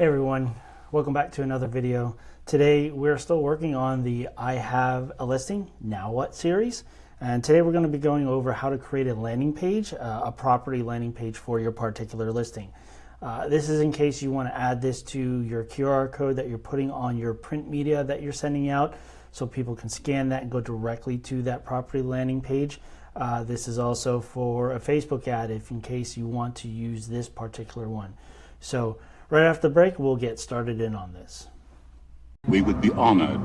Hey everyone, welcome back to another video. Today we're still working on the I Have a Listing, Now What series. And today we're going to be going over how to create a landing page, a property landing page for your particular listing. This is in case you want to add this to your QR code that you're putting on your print media that you're sending out so people can scan that and go directly to that property landing page. This is also for a Facebook ad if in case you want to use this particular one. So right after the break, we'll get started in on this. We would be honored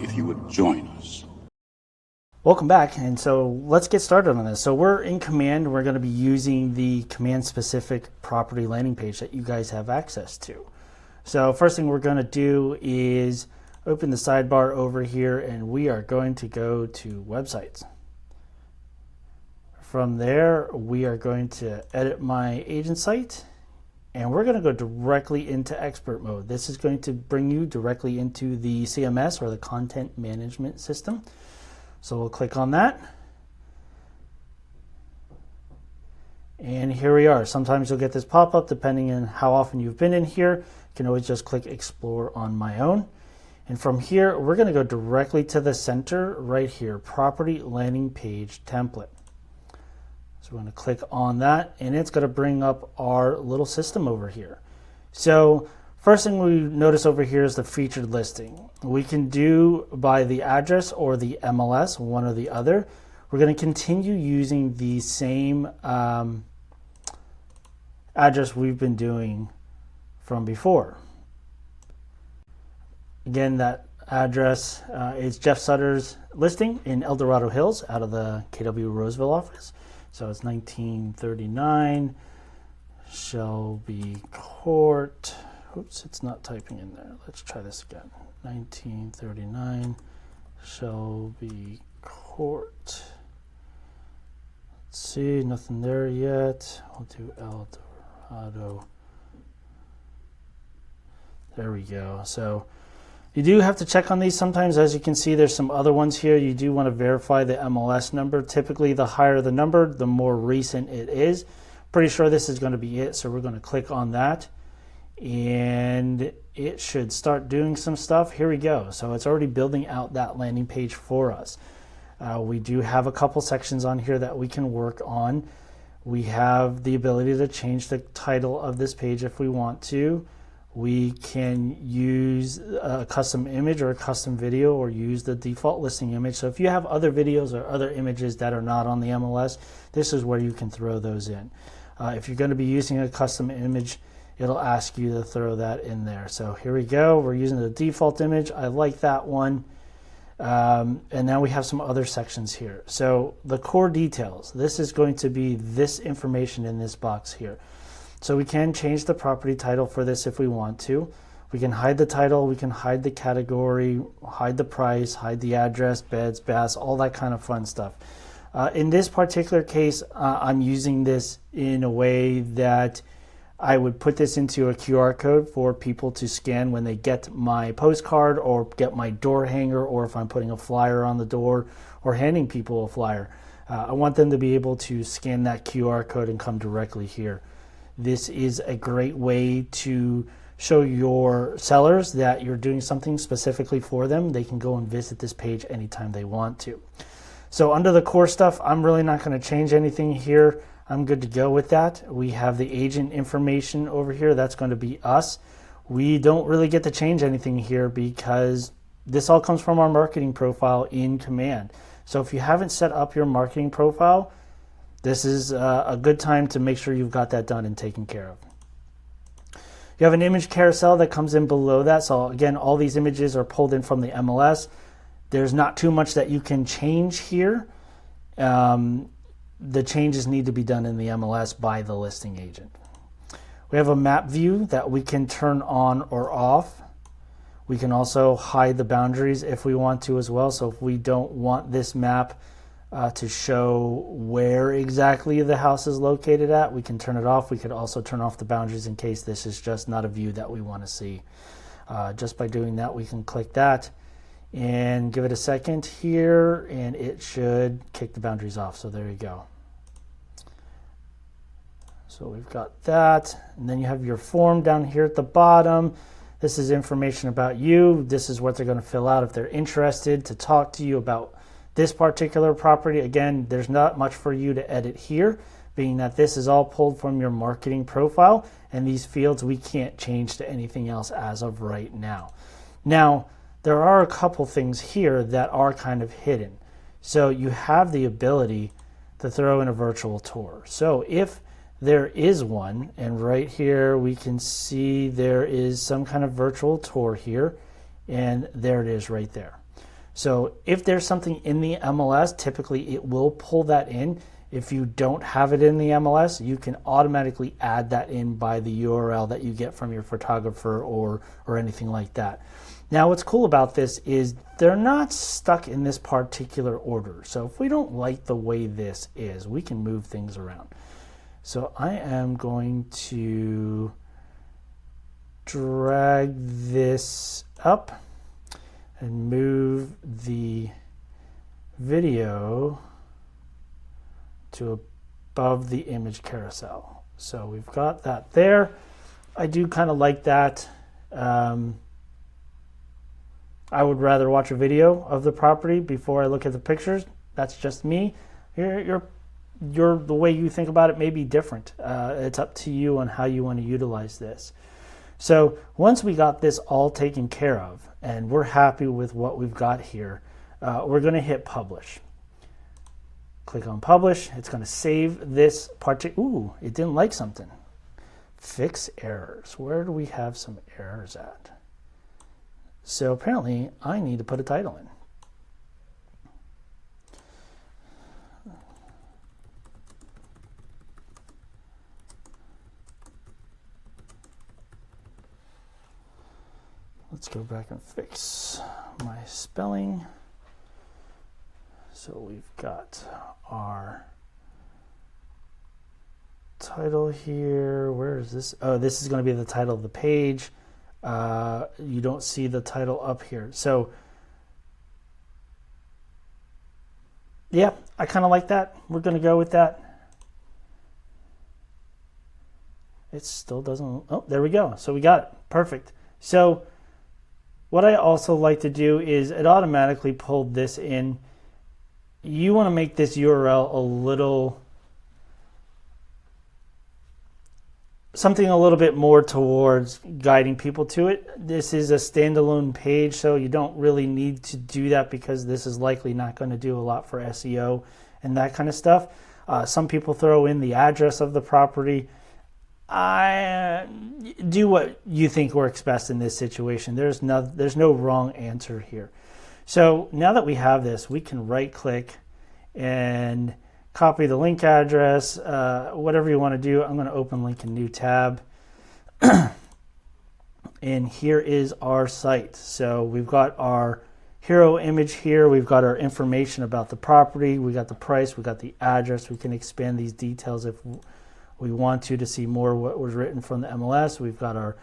if you would join us. Welcome back, and so let's get started on this. So we're in Command. We're going to be using the command-specific property landing page that you guys have access to. So first thing we're going to do is open the sidebar over here, and we are going to go to Websites. From there, we are going to edit my agent site. And we're going to go directly into expert mode. This is going to bring you directly into the CMS or the content management system. So we'll click on that. And here we are. Sometimes you'll get this pop-up depending on how often you've been in here. You can always just click explore on my own. And from here, we're going to go directly to the center right here, property landing page template. So we're going to click on that, and it's going to bring up our little system over here. So first thing we notice over here is the featured listing. We can do by the address or the MLS, one or the other. We're going to continue using the same address we've been doing from before. Again, that address is Jeff Sutter's listing in El Dorado Hills out of the KW Roseville office. So it's 1939 Shelby Court. Oops, it's not typing in there. Let's try this again. 1939 Shelby Court. Let's see, nothing there yet. We'll do El Dorado. There we go. So you do have to check on these sometimes. As you can see, there's some other ones here. You do want to verify the MLS number. Typically, the higher the number, the more recent it is. Pretty sure this is going to be it, so we're going to click on that. And it should start doing some stuff. Here we go. So it's already building out that landing page for us. We do have a couple sections on here that we can work on. We have the ability to change the title of this page if we want to. We can use a custom image or a custom video or use the default listing image. So if you have other videos or other images that are not on the MLS, this is where you can throw those in. If you're going to be using a custom image, it'll ask you to throw that in there. So here we go. We're using the default image. I like that one. And now we have some other sections here. So the core details. This is going to be this information in this box here. So we can change the property title for this if we want to. We can hide the title, we can hide the category, hide the price, hide the address, beds, baths, all that kind of fun stuff. In this particular case, I'm using this in a way that I would put this into a QR code for people to scan when they get my postcard or get my door hanger, or if I'm putting a flyer on the door or handing people a flyer. I want them to be able to scan that QR code and come directly here. This is a great way to show your sellers that you're doing something specifically for them. They can go and visit this page anytime they want to. So under the core stuff, I'm really not going to change anything here. I'm good to go with that. We have the agent information over here. That's going to be us. We don't really get to change anything here because this all comes from our marketing profile in Command. So if you haven't set up your marketing profile, this is a good time to make sure you've got that done and taken care of. You have an image carousel that comes in below that. So again, all these images are pulled in from the MLS. There's not too much that you can change here. The changes need to be done in the MLS by the listing agent. We have a map view that we can turn on or off. We can also hide the boundaries if we want to as well. So if we don't want this map to show where exactly the house is located at, we can turn it off. We could also turn off the boundaries in case this is just not a view that we want to see. Just by doing that, we can click that and give it a second here, and it should kick the boundaries off. So there you go. So we've got that, and then you have your form down here at the bottom. This is information about you. This is what they're going to fill out if they're interested to talk to you about this particular property. Again, there's not much for you to edit here, being that this is all pulled from your marketing profile, and these fields we can't change to anything else as of right now. Now, there are a couple things here that are kind of hidden. So you have the ability to throw in a virtual tour. So if there is one, and right here we can see there is some kind of virtual tour here, and there it is right there. So if there's something in the MLS, typically it will pull that in. If you don't have it in the MLS, you can automatically add that in by the URL that you get from your photographer or anything like that. Now what's cool about this is they're not stuck in this particular order. So if we don't like the way this is, we can move things around. So I am going to drag this up and move the video to above the image carousel. So we've got that there. I do kind of like that. I would rather watch a video of the property before I look at the pictures. That's just me. The way you think about it may be different. It's up to you on how you want to utilize this. So once we got this all taken care of and we're happy with what we've got here, we're going to hit publish. Click on publish. It's going to save this Ooh, it didn't like something. Fix errors. Where do we have some errors at? So apparently I need to put a title in. Let's go back and fix my spelling. So we've got our title here. Where is this? Oh, this is going to be the title of the page. You don't see the title up here. So yeah, I kind of like that. We're going to go with that. It still doesn't. Oh, there we go. So we got it. Perfect. So what I also like to do is it automatically pulled this in. You want to make this URL something a little bit more towards guiding people to it. This is a standalone page, so you don't really need to do that because this is likely not going to do a lot for SEO and that kind of stuff. Some people throw in the address of the property. Do what you think works best in this situation. There's no wrong answer here. So now that we have this, we can right click and copy the link address, whatever you want to do. I'm going to open link in new tab. And here is our site. So we've got our hero image here. We've got our information about the property. We got the price. We got the address. We can expand these details if we want to see more what was written from the MLS. We've got our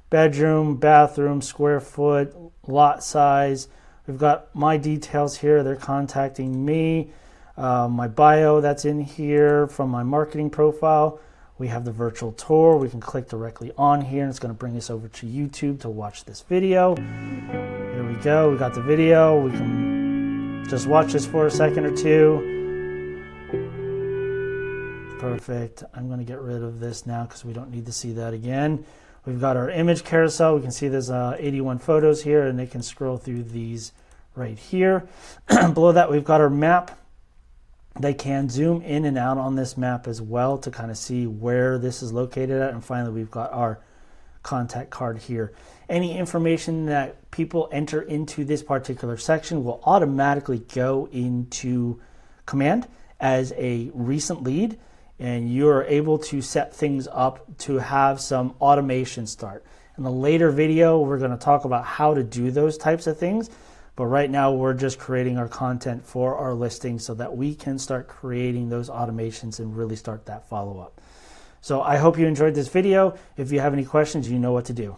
bedroom, bathroom, square foot, lot size. We've got my details here. They're contacting me. My bio that's in here from my marketing profile. We have the virtual tour. We can click directly on here and it's going to bring us over to YouTube to watch this video. Here we go. We got the video. We can just watch this for a second or two. Perfect. I'm going to get rid of this now because we don't need to see that again. We've got our image carousel. We can see there's 81 photos here and they can scroll through these right here. Below that, we've got our map. They can zoom in and out on this map as well to kind of see where this is located at. And finally, we've got our contact card here. Any information that people enter into this particular section will automatically go into command as a recent lead, and you're able to set things up to have some automation start. In a later video, we're going to talk about how to do those types of things. But right now, we're just creating our content for our listing so that we can start creating those automations and really start that follow-up. So I hope you enjoyed this video. If you have any questions, you know what to do.